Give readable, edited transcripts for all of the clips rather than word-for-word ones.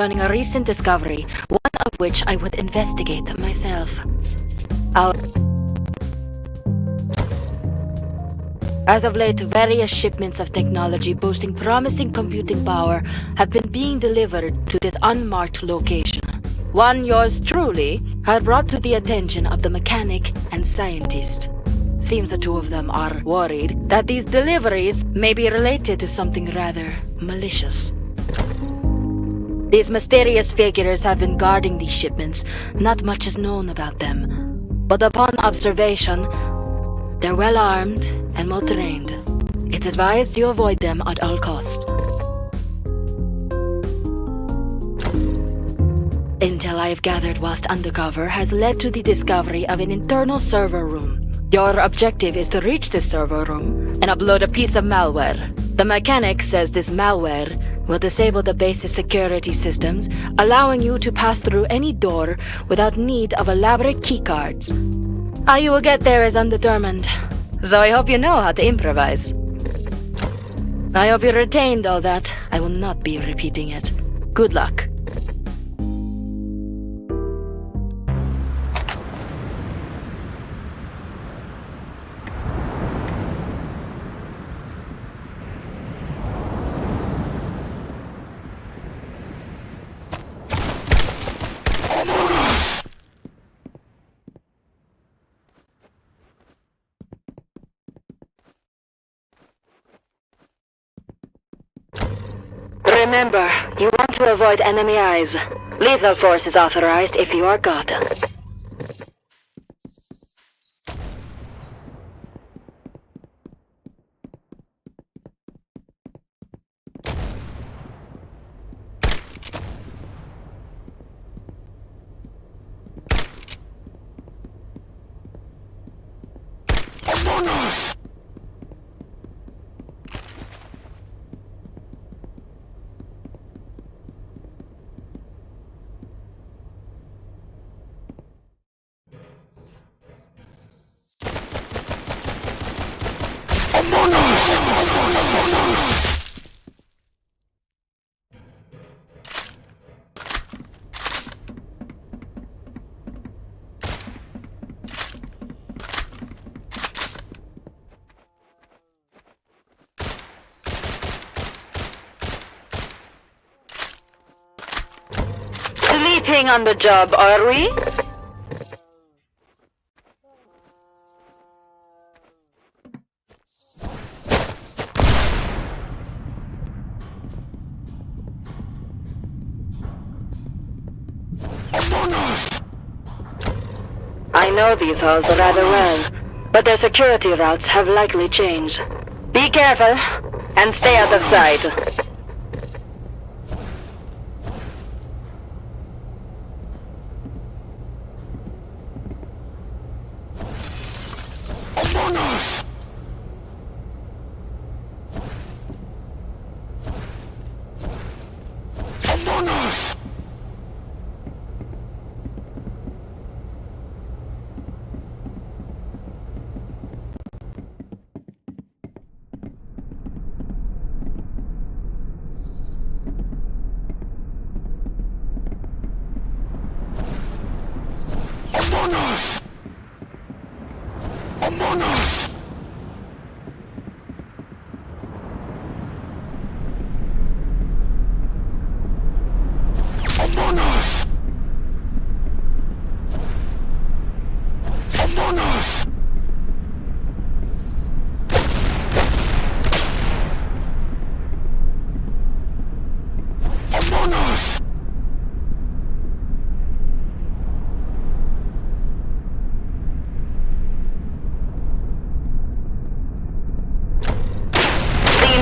concerning a recent discovery, one of which I would investigate myself. Our As of late, various shipments of technology boasting promising computing power have been being delivered to this unmarked location. One yours truly had brought to the attention of the mechanic and scientist. Seems the two of them are worried that these deliveries may be related to something rather malicious. These mysterious figures have been guarding these shipments. Not much is known about them. But upon observation, they're well armed and well trained. It's advised you avoid them at all costs. Intel I've gathered whilst undercover has led to the discovery of an internal server room. Your objective is to reach this server room and upload a piece of malware. The mechanic says this malware will disable the base's security systems, allowing you to pass through any door without need of elaborate keycards. How you will get there is undetermined, so I hope you know how to improvise. I hope you retained all that. I will not be repeating it. Good luck. Remember, you want to avoid enemy eyes. Lethal force is authorized if you are caught. Sleeping on the job, are we? I know these halls rather well, but their security routes have likely changed. Be careful, and stay out of sight.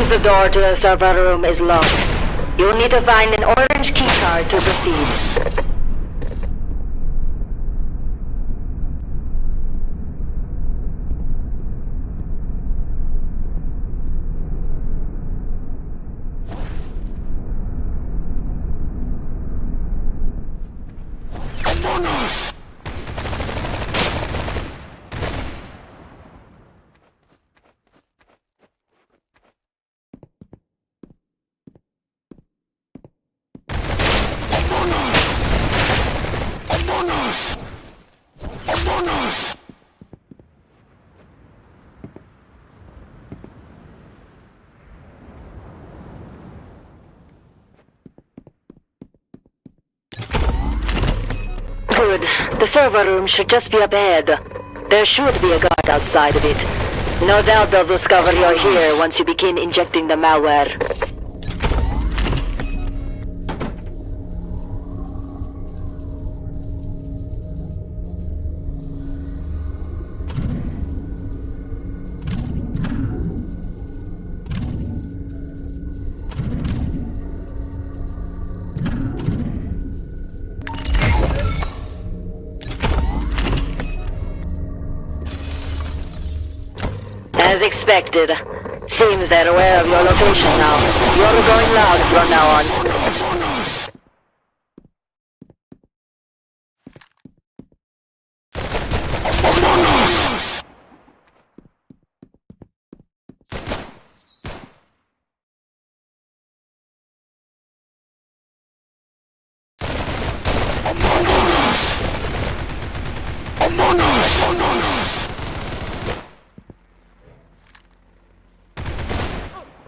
The door to the server room is locked. You'll need to find an orange keycard to proceed. Good. The server room should just be up ahead. There should be a guard outside of it. No doubt they'll discover you're here once you begin injecting the malware. As expected. Seems they're aware of your location now. You're going loud from now on.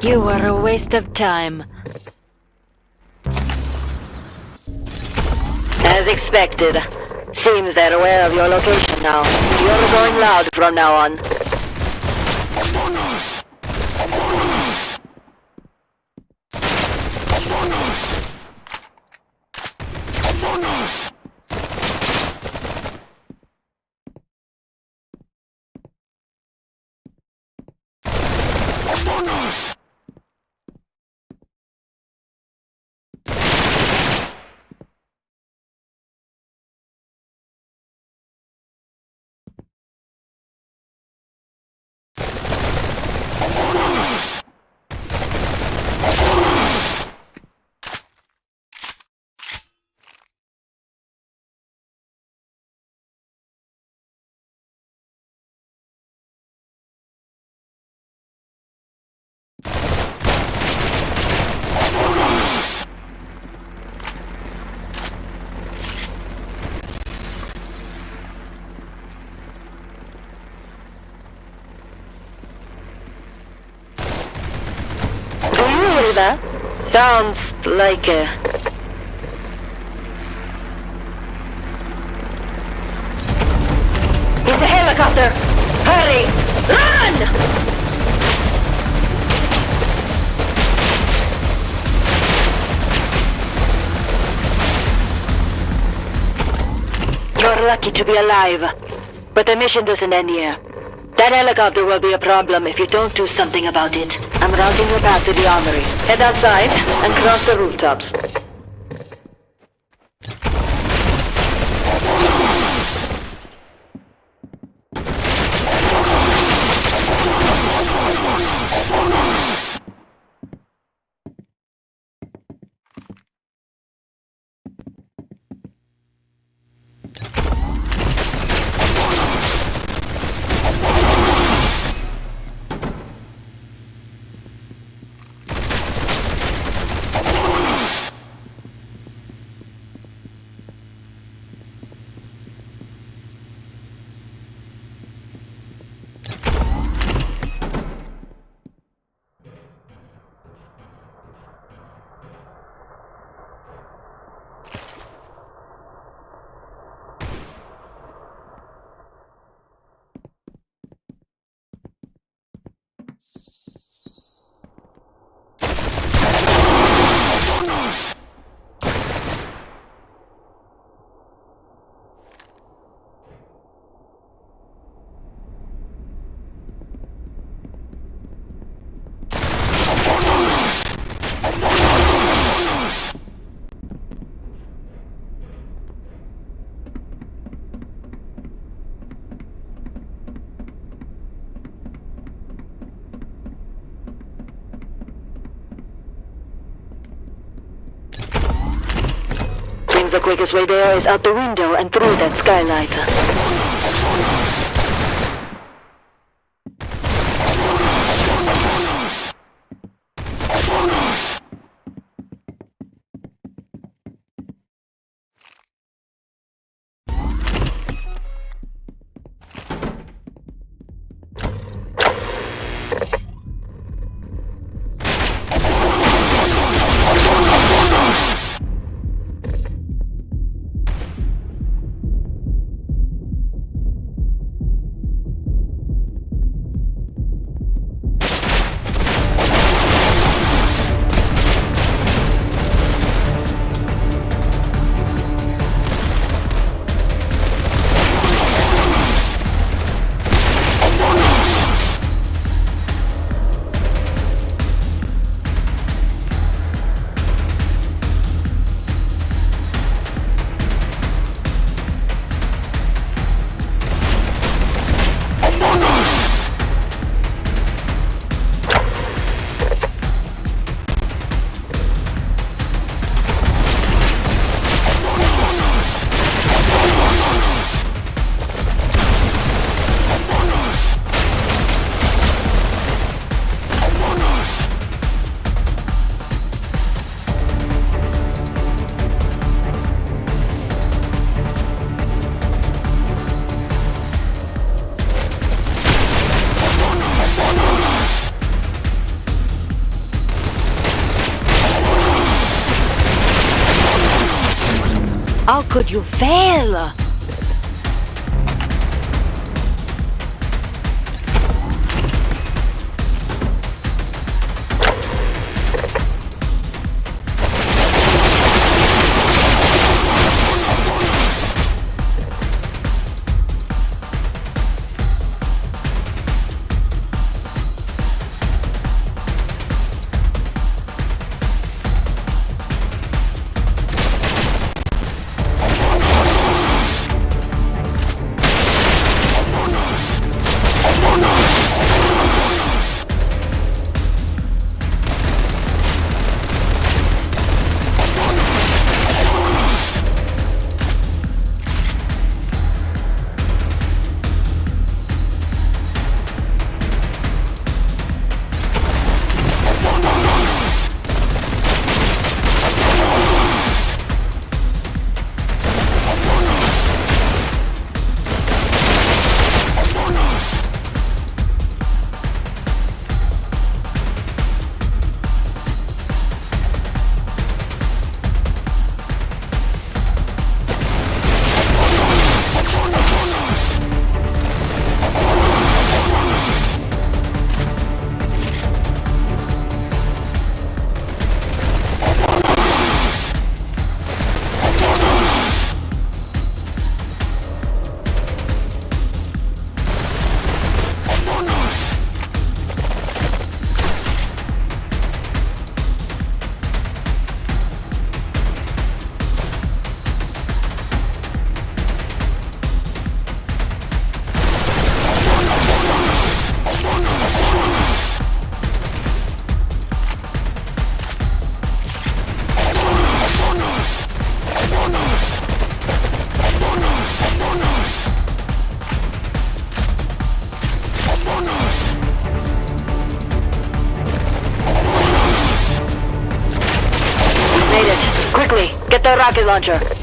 You were a waste of time. As expected. Seems they're aware of your location now. You're going loud from now on. That sounds like a... It's a helicopter! Hurry! Run! You're lucky to be alive, but the mission doesn't end here. That helicopter will be a problem if you don't do something about it. I'm routing your path to the armory. Head outside and cross the rooftops. The quickest way there is out the window and through that skylight. How could you fail? Quickly, get the rocket launcher.